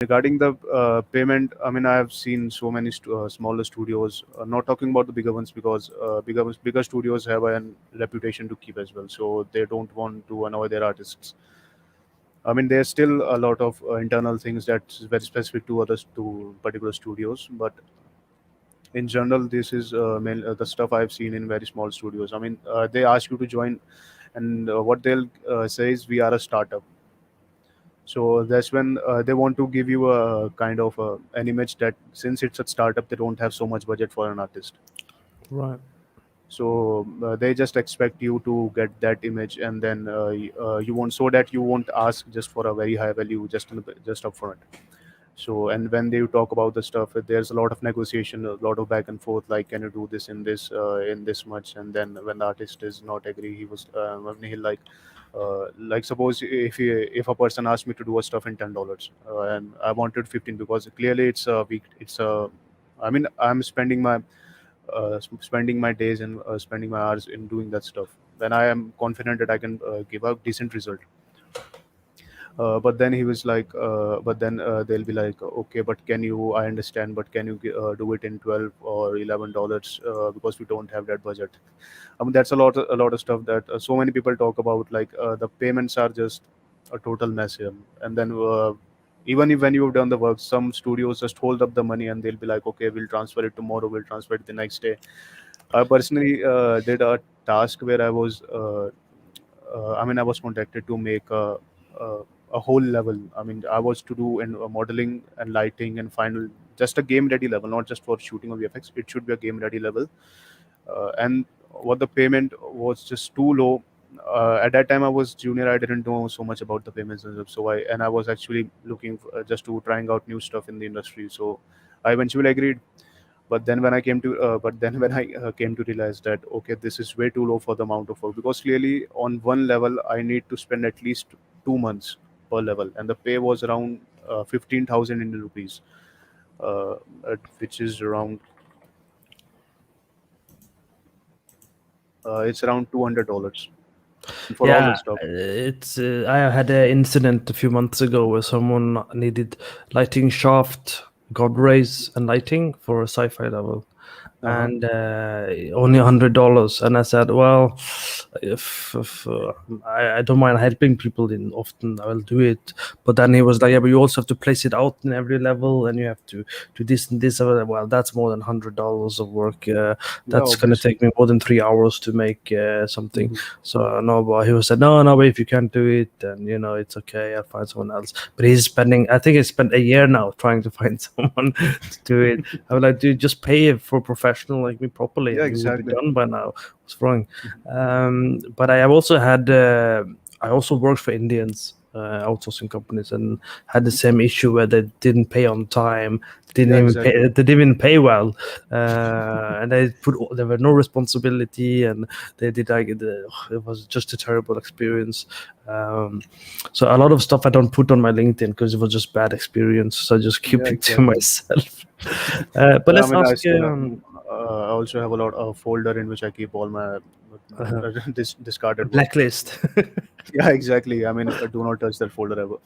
Regarding the payment, I mean, I have seen so many smaller studios. Not talking about the bigger ones because bigger studios have a reputation to keep as well, so they don't want to annoy their artists. I mean, there's still a lot of internal things that's very specific to others to particular studios, but in general, this is the stuff I've seen in very small studios. I mean, they ask you to join, and what they'll say is, "We are a startup." So that's when they want to give you a kind of an image that since it's a startup, they don't have so much budget for an artist. Right. So they just expect you to get that image, and then you won't, so that you won't ask just for a very high value just upfront. So, and when they talk about the stuff, there's a lot of negotiation, a lot of back and forth, like, can you do this in this much? And then when the artist is not agree, he'll like, suppose if a person asked me to do a stuff in $10, and I wanted 15, because clearly it's a week, I mean, I'm spending my days and spending my hours in doing that stuff, then I am confident that I can give a decent result. But then he was like, but then they'll be like, okay, but can you, I understand, but can you do it in 12 or $11, because we don't have that budget. I mean, that's a lot of stuff that so many people talk about, like the payments are just a total mess here. And then even if when you've done the work, some studios just hold up the money and they'll be like, okay, we'll transfer it tomorrow, we'll transfer it the next day. I personally did a task where I mean, I was contacted to make a, a whole level. I mean, I was to do in modeling and lighting and final, just a game ready level, not just for shooting or VFX. It should be a game ready level. And what the payment was just too low. At that time, I was junior. I didn't know so much about the payments and stuff. I was actually looking for, just to trying out new stuff in the industry. So I eventually agreed. But then when I came to realize that, okay, this is way too low for the amount of work, because clearly on one level I need to spend at least 2 months per level, and the pay was around 15,000 Indian rupees, which is around it's around $200 for all the Yeah, stuff. it's. I had an incident a few months ago where someone needed lighting shaft, god rays, and lighting for a sci-fi level, Uh-huh. and only $100. And I said, well, if I don't mind helping people, in often I will do it. But then he was like, yeah, but you also have to place it out in every level, and you have to do this and this. I was like, well, that's more than $100 of work. Yeah, That's gonna obviously. take me more than 3 hours to make something. Mhm. So no, but he was said, no, no, but if you can't do it, then it's okay. I'll find someone else. But he's spending, I think he spent a year now trying to find someone to do it. I was like, dude, just pay for a professional like me properly, Yeah, and you would be exactly. done by now. What's wrong? But I have also had, I also worked for Indians. Outsourcing companies, and had the same issue where they didn't pay on time, didn't Yeah, even pay, exactly. they didn't even pay well, and there were no responsibility, and they did it was just a terrible experience. So a lot of stuff I don't put on my LinkedIn because it was just bad experience, so I just keep Yeah, it to exactly. myself. But Yeah, I let's mean, I ask. still have, I also have a lot of folder in which I keep all my discarded work. Blacklist. Yeah, exactly. I mean, do not touch that folder ever.